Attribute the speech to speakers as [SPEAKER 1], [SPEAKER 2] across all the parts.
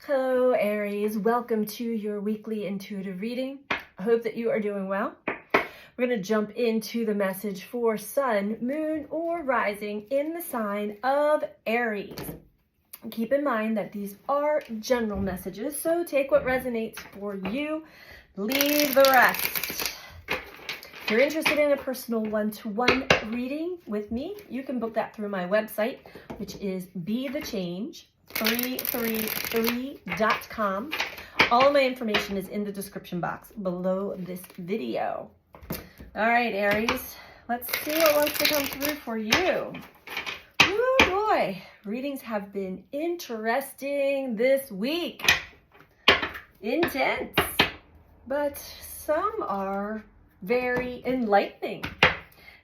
[SPEAKER 1] Hello, Aries. Welcome to your weekly intuitive reading. I hope that you are doing well. We're going to jump into the message for Sun, Moon, or Rising in the sign of Aries. Keep in mind that these are general messages, so take what resonates for you, leave the rest. If you're interested in a personal one-to-one reading with me, you can book that through my website, which is BeTheChange333.com. All of my information is in the description box below this video. All right, Aries, let's see what wants to come through for you. Oh boy, readings have been interesting this week. Intense, but some are very enlightening.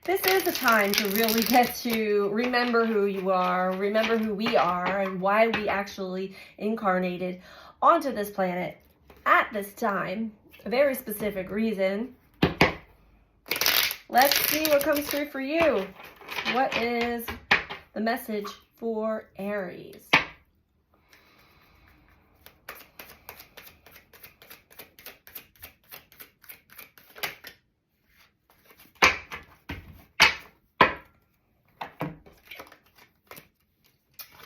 [SPEAKER 1] This is a time to really get to remember who you are, remember who we are, and why we actually incarnated onto this planet at this time. A very specific reason. Let's see what comes through for you. What is the message for Aries?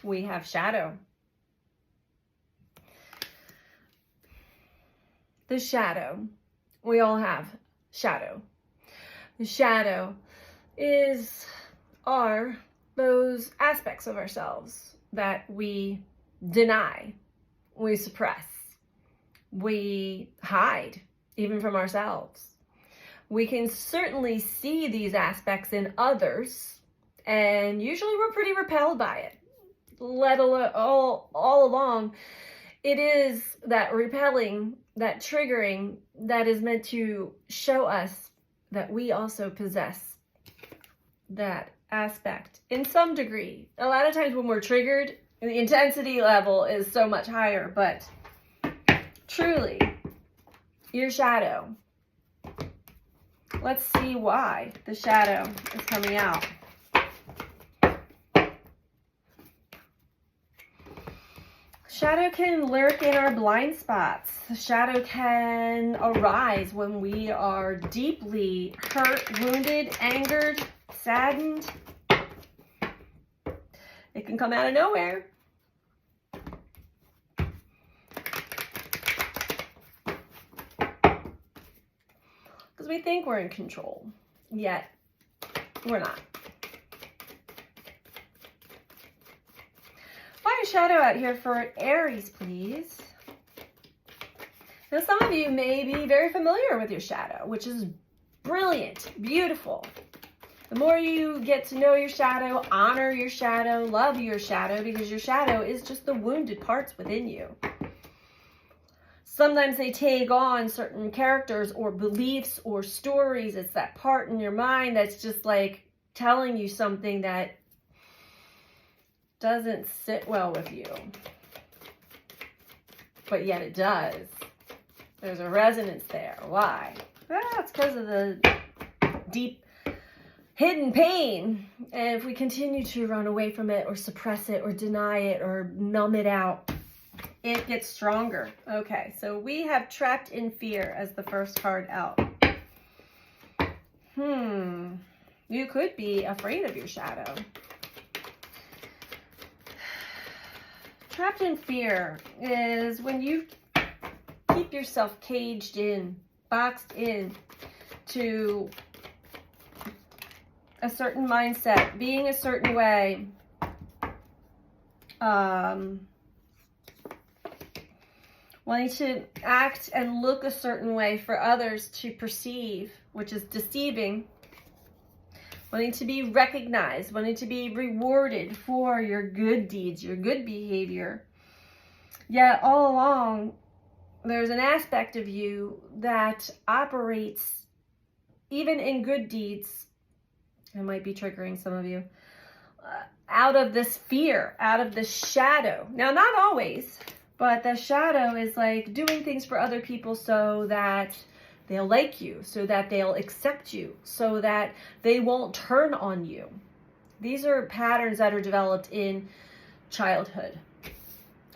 [SPEAKER 1] We have shadow. The shadow. We all have shadow. The shadow are those aspects of ourselves that we deny, we suppress, we hide, even from ourselves. We can certainly see these aspects in others, and usually we're pretty repelled by it. Let alone all along, it is that repelling, that triggering that is meant to show us that we also possess that aspect in some degree. A lot of times when we're triggered, the intensity level is so much higher, but truly, your shadow. Let's see why the shadow is coming out. Shadow can lurk in our blind spots. The shadow can arise when we are deeply hurt, wounded, angered, saddened. It can come out of nowhere. Because we think we're in control, yet we're not. Fire shadow out here for Aries, please. Now, some of you may be very familiar with your shadow, which is brilliant, beautiful. The more you get to know your shadow, honor your shadow, love your shadow, because your shadow is just the wounded parts within you. Sometimes they take on certain characters or beliefs or stories. It's that part in your mind that's just like telling you something that doesn't sit well with you, but yet it does. There's a resonance there. Why? Well, it's because of the deep hidden pain. And if we continue to run away from it or suppress it or deny it or numb it out, it gets stronger. Okay, so we have trapped in fear as the first card out. You could be afraid of your shadow. Trapped in fear is when you keep yourself caged in, boxed in to a certain mindset, being a certain way, wanting to act and look a certain way for others to perceive, which is deceiving, wanting to be recognized, wanting to be rewarded for your good deeds, your good behavior. Yet all along, there's an aspect of you that operates, even in good deeds, it might be triggering some of you, out of this fear, out of this shadow. Now, not always, but the shadow is like doing things for other people so that they'll like you, so that they'll accept you, so that they won't turn on you. These are patterns that are developed in childhood.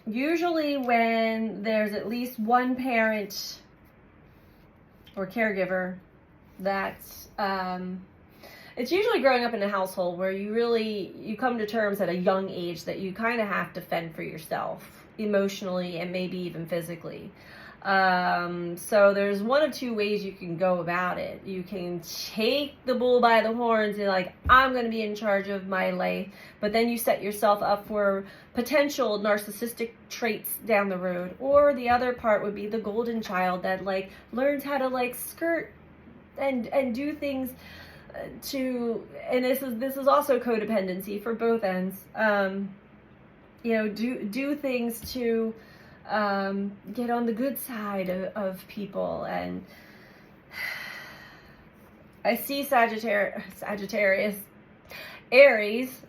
[SPEAKER 1] Usually when there's at least one parent or caregiver that's, it's usually growing up in a household where you come to terms at a young age that you kind of have to fend for yourself emotionally and maybe even physically. So there's one of two ways you can go about it. You can take the bull by the horns and like, I'm going to be in charge of my life, but then you set yourself up for potential narcissistic traits down the road. Or the other part would be the golden child that like learns how to like skirt and do things and this is also codependency for both ends. Do things to get on the good side of people. And I see Sagittarius, Aries,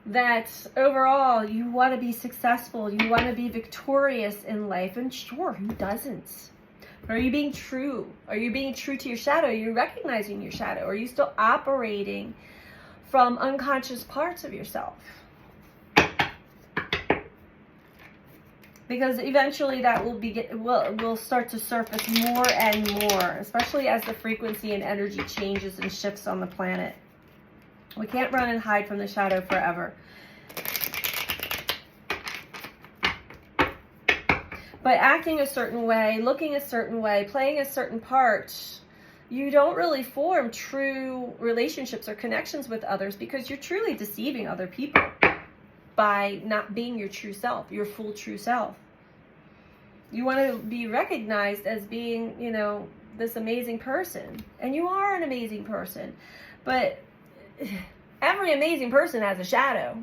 [SPEAKER 1] that overall you want to be successful, you want to be victorious in life, and sure, who doesn't? Are you being true? Are you being true to your shadow? Are you recognizing your shadow? Are you still operating from unconscious parts of yourself? Because eventually that will start to surface more and more, especially as the frequency and energy changes and shifts on the planet. We can't run and hide from the shadow forever. By acting a certain way, looking a certain way, playing a certain part, you don't really form true relationships or connections with others because you're truly deceiving other people by not being your true self, your full true self. You want to be recognized as being, this amazing person. And you are an amazing person. But every amazing person has a shadow.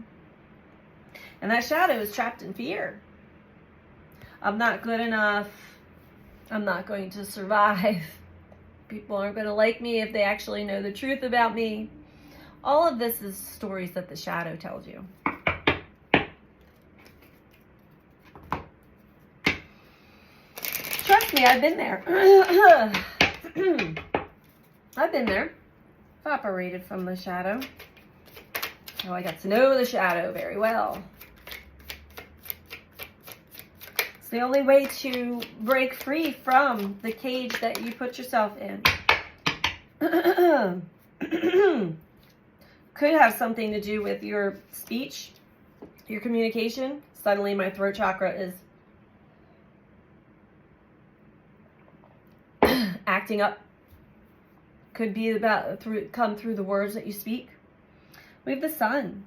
[SPEAKER 1] And that shadow is trapped in fear. I'm not good enough. I'm not going to survive. People aren't going to like me if they actually know the truth about me. All of this is stories that the shadow tells you. Trust me, I've been there. I've been there. I've operated from the shadow. So I got to know the shadow very well. It's the only way to break free from the cage that you put yourself in. Could have something to do with your speech, your communication. Suddenly my throat chakra is acting up. Could be come through the words that you speak. We have the sun.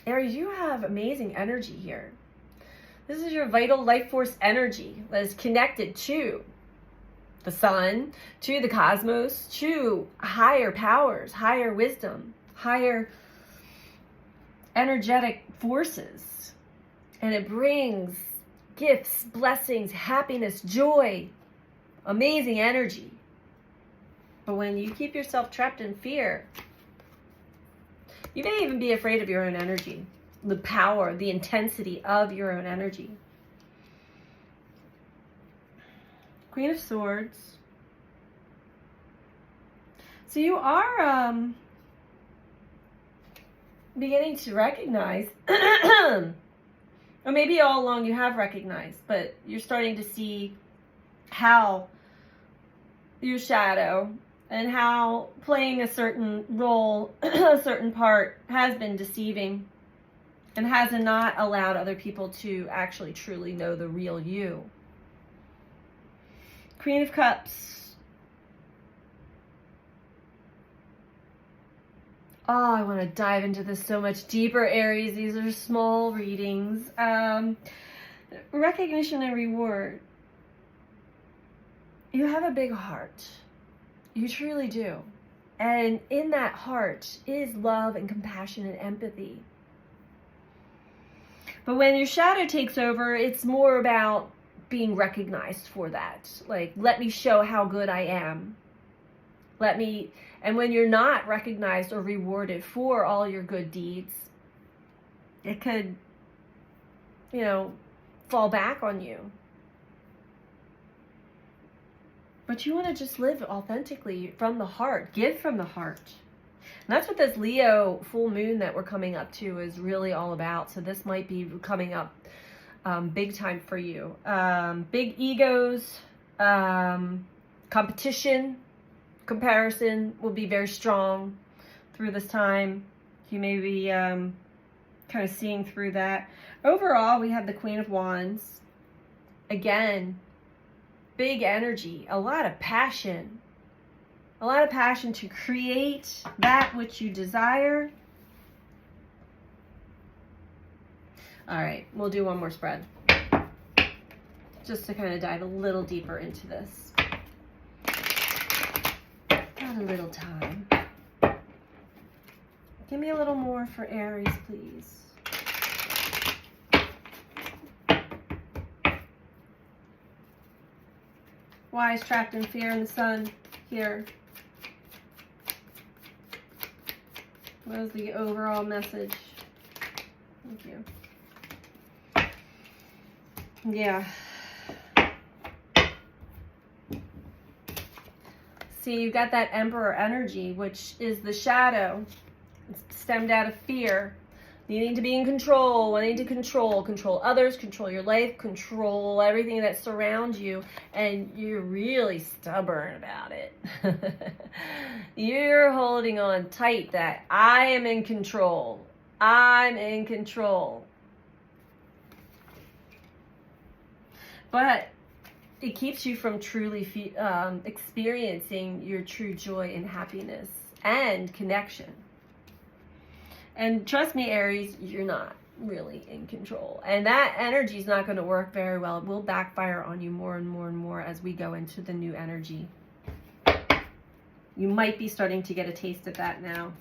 [SPEAKER 1] Aries, you have amazing energy here. This is your vital life force energy that is connected to the sun, to the cosmos, to higher powers, higher wisdom, higher energetic forces. And it brings gifts, blessings, happiness, joy, amazing energy. But when you keep yourself trapped in fear, you may even be afraid of your own energy, the power, the intensity of your own energy. Queen of Swords. So you are beginning to recognize, or maybe all along you have recognized, but you're starting to see how your shadow and how playing a certain role, a certain part has been deceiving and has not allowed other people to actually truly know the real you. Queen of Cups. Oh, I want to dive into this so much deeper, Aries. These are small readings. Recognition and reward. You have a big heart. You truly do. And in that heart is love and compassion and empathy. But when your shadow takes over, it's more about being recognized for that. Like, let me show how good I am. And when you're not recognized or rewarded for all your good deeds, it could, fall back on you. But you want to just live authentically from the heart, give from the heart. And that's what this Leo full moon that we're coming up to is really all about. So this might be coming up big time for you. Big egos, competition, comparison will be very strong through this time. You may be kind of seeing through that. Overall, we have the Queen of Wands. Again, big energy, a lot of passion. A lot of passion to create that which you desire. All right, we'll do one more spread. Just to kind of dive a little deeper into this. Got a little time. Give me a little more for Aries, please. Why is trapped in fear in the sun here? What is the overall message? Thank you. Yeah. See, you've got that Emperor energy, which is the shadow. It's stemmed out of fear. Needing to be in control, wanting to control others, control your life, control everything that surrounds you, and you're really stubborn about it. You're holding on tight that I am in control. I'm in control. But it keeps you from truly experiencing your true joy and happiness and connection. And trust me, Aries, you're not really in control. And that energy is not going to work very well. It will backfire on you more and more and more as we go into the new energy. You might be starting to get a taste of that now.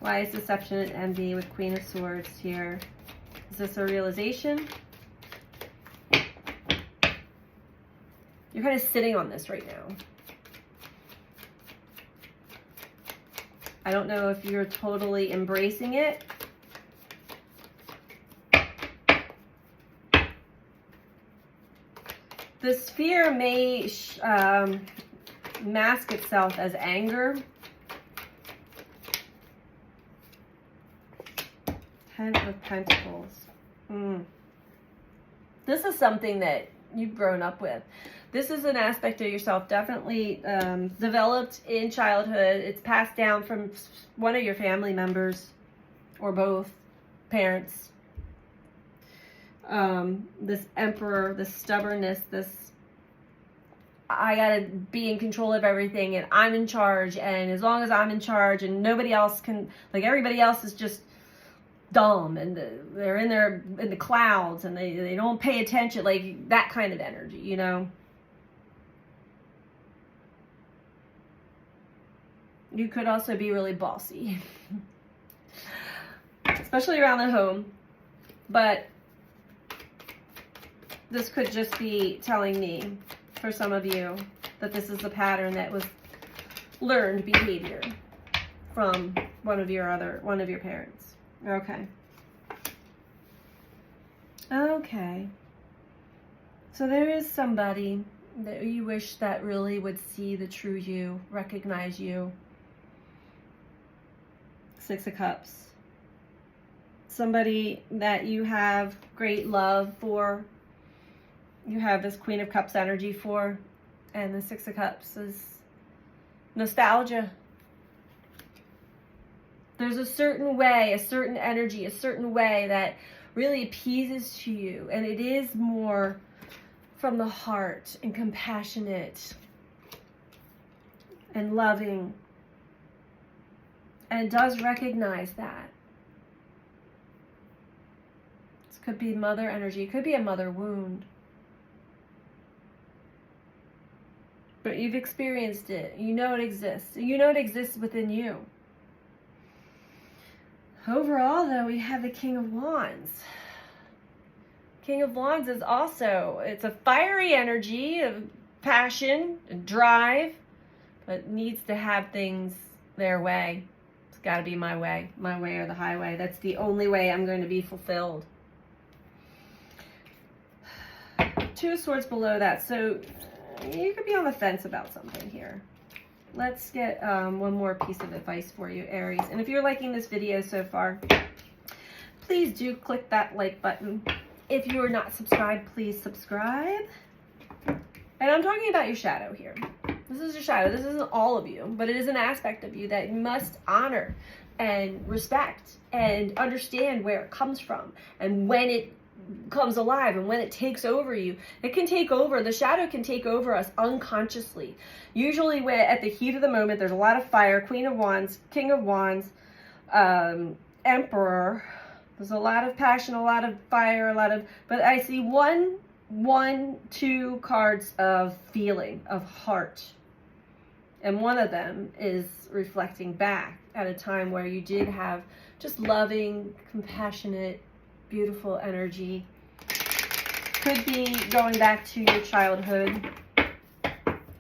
[SPEAKER 1] Why is deception and envy with Queen of Swords here? Is this a realization? You're kind of sitting on this right now. I don't know if you're totally embracing it. This fear may mask itself as anger. Ten of Pentacles. This is something that you've grown up with. This is an aspect of yourself definitely developed in childhood. It's passed down from one of your family members or both parents. This Emperor, this stubbornness, this I gotta be in control of everything and I'm in charge, and as long as I'm in charge and nobody else can, like everybody else is just dumb and they're in the clouds and they don't pay attention, like that kind of energy, you know. You could also be really bossy, especially around the home, but this could just be telling me, for some of you, that this is the pattern that was learned behavior from one of your parents. Okay. Okay. So there is somebody that you wish that really would see the true you, recognize you. Six of Cups. Somebody that you have great love for. You have this Queen of Cups energy for. And the Six of Cups is nostalgia. There's a certain way, a certain energy, a certain way that really appeases to you. And it is more from the heart and compassionate and loving. And it does recognize that. This could be mother energy. It could be a mother wound. But you've experienced it. You know it exists. You know it exists within you. Overall, though, we have the King of Wands. King of Wands is also, it's a fiery energy of passion and drive, but needs to have things their way. It's got to be my way or the highway. That's the only way I'm going to be fulfilled. Two of Swords below that, so you could be on the fence about something here. let's get one more piece of advice for you, Aries. And if you're liking this video so far, please do click that like button. If you are not subscribed, please subscribe. And I'm talking about your shadow here. This is your shadow. This isn't all of you, but it is an aspect of you that you must honor and respect and understand where it comes from and when it comes alive and when it takes over you. It can take over, the shadow can take over us unconsciously. Usually when at the heat of the moment, there's a lot of fire, Queen of Wands, King of Wands, Emperor. There's a lot of passion, a lot of fire, but I see two cards of feeling, of heart. And one of them is reflecting back at a time where you did have just loving, compassionate, beautiful energy. Could be going back to your childhood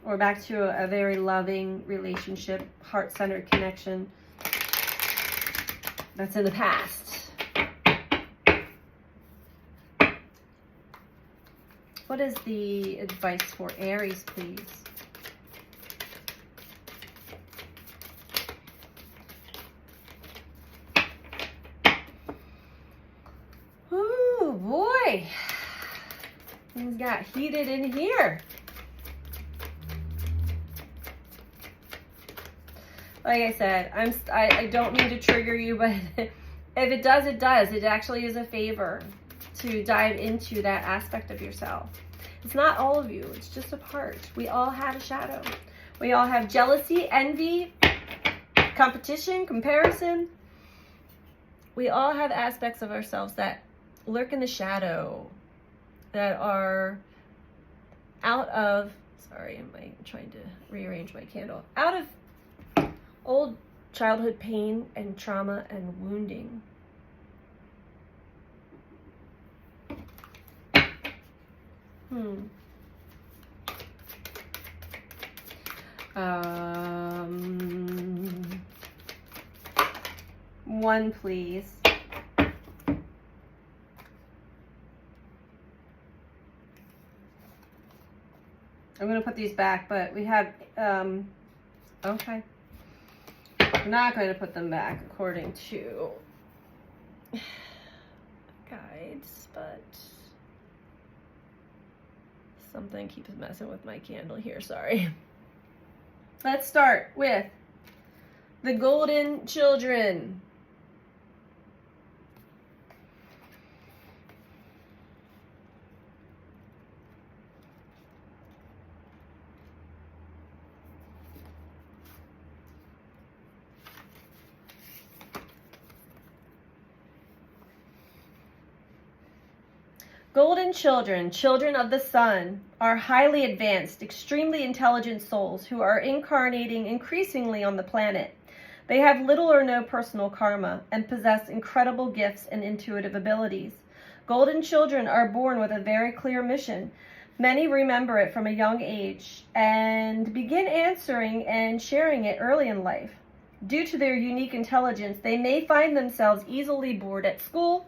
[SPEAKER 1] or back to a very loving relationship, heart-centered connection that's in the past. What is the advice for Aries, please? Oh boy, things got heated in here. Like I said, I don't mean to trigger you, but if it does, it does. It actually is a favor to dive into that aspect of yourself. It's not all of you, it's just a part. We all have a shadow. We all have jealousy, envy, competition, comparison. We all have aspects of ourselves that lurk in the shadow, that are out of, sorry, am I trying to rearrange my candle, out of old childhood pain and trauma and wounding. One, please. I'm going to put these back, but we have, okay. I'm not going to put them back according to guides, but something keeps messing with my candle here, sorry. Let's start with the golden children. Golden children, children of the sun, are highly advanced, extremely intelligent souls who are incarnating increasingly on the planet. They have little or no personal karma and possess incredible gifts and intuitive abilities. Golden children are born with a very clear mission. Many remember it from a young age and begin answering and sharing it early in life. Due to their unique intelligence, they may find themselves easily bored at school.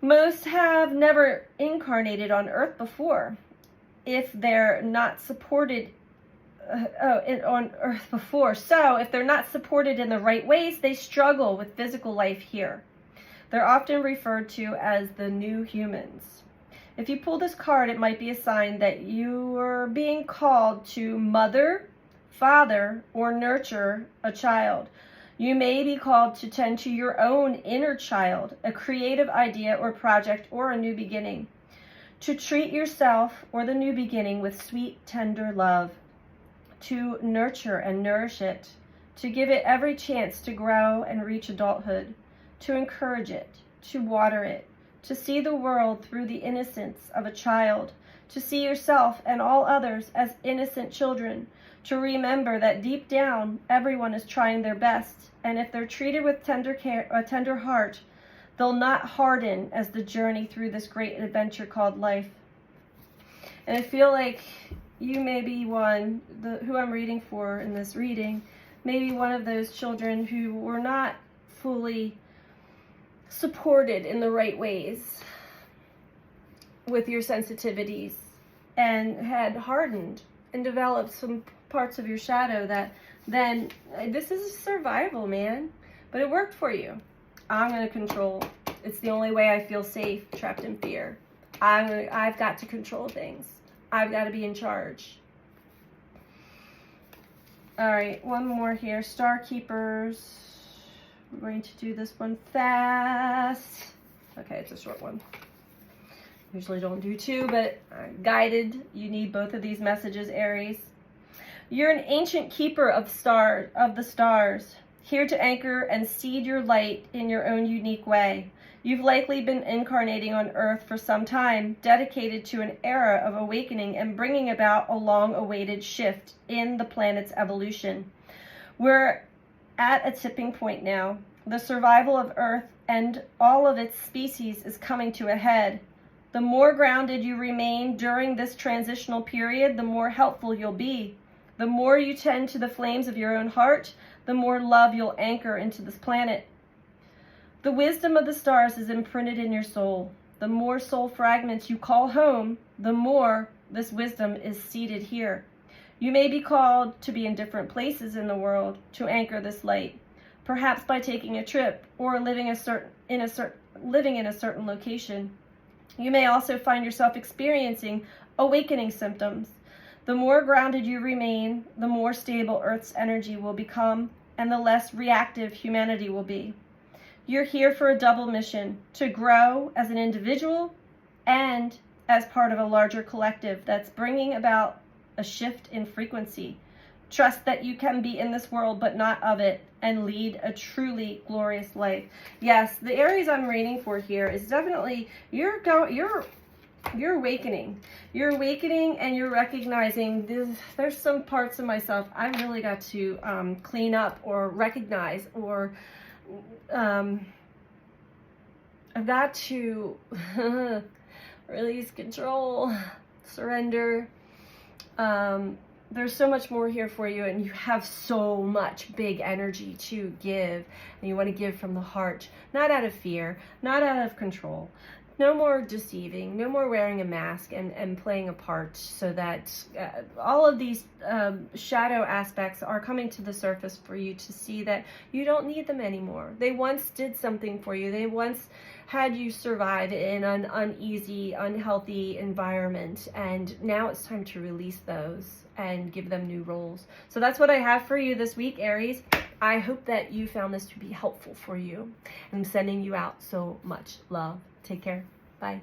[SPEAKER 1] Most have never incarnated on Earth before. If they're not supported on Earth before, so if they're not supported in the right ways, they struggle with physical life here. They're often referred to as the new humans. If you pull this card, it might be a sign that you are being called to mother, father, or nurture a child. You may be called to tend to your own inner child, a creative idea or project, or a new beginning. To treat yourself or the new beginning with sweet, tender love. To nurture and nourish it. To give it every chance to grow and reach adulthood. To encourage it. To water it. To see the world through the innocence of a child. To see yourself and all others as innocent children. To remember that deep down, everyone is trying their best. And if they're treated with tender care, a tender heart, they'll not harden as the journey through this great adventure called life. And I feel like you may be one, who I'm reading for in this reading, maybe one of those children who were not fully supported in the right ways with your sensitivities and had hardened and developed some parts of your shadow that then, this is survival, man. But it worked for you. I'm going to control. It's the only way I feel safe, trapped in fear. I've got to control things. I've got to be in charge. All right, one more here. Star Keepers. We're going to do this one fast. Okay, it's a short one. Usually don't do two, but guided. You need both of these messages, Aries. You're an ancient keeper of the stars, here to anchor and seed your light in your own unique way. You've likely been incarnating on Earth for some time, dedicated to an era of awakening and bringing about a long-awaited shift in the planet's evolution. We're at a tipping point now. The survival of Earth and all of its species is coming to a head. The more grounded you remain during this transitional period, the more helpful you'll be. The more you tend to the flames of your own heart, the more love you'll anchor into this planet. The wisdom of the stars is imprinted in your soul. The more soul fragments you call home, the more this wisdom is seated here. You may be called to be in different places in the world to anchor this light, perhaps by taking a trip or living in a certain location. You may also find yourself experiencing awakening symptoms. The more grounded you remain, the more stable Earth's energy will become, and the less reactive humanity will be. You're here for a double mission, to grow as an individual and as part of a larger collective that's bringing about a shift in frequency. Trust that you can be in this world but not of it, and lead a truly glorious life. Yes, the Aries I'm reading for here is definitely, you're awakening. You're awakening and you're recognizing there's some parts of myself I've really got to clean up or recognize, or I've got to release control, surrender. There's so much more here for you, and you have so much big energy to give, and you want to give from the heart, not out of fear, not out of control. No more deceiving, no more wearing a mask and playing a part, so that all of these shadow aspects are coming to the surface for you to see that you don't need them anymore. They once did something for you. They once had you survive in an uneasy, unhealthy environment, and now it's time to release those and give them new roles. So that's what I have for you this week, Aries. I hope that you found this to be helpful for you. I'm sending you out so much love. Take care. Bye.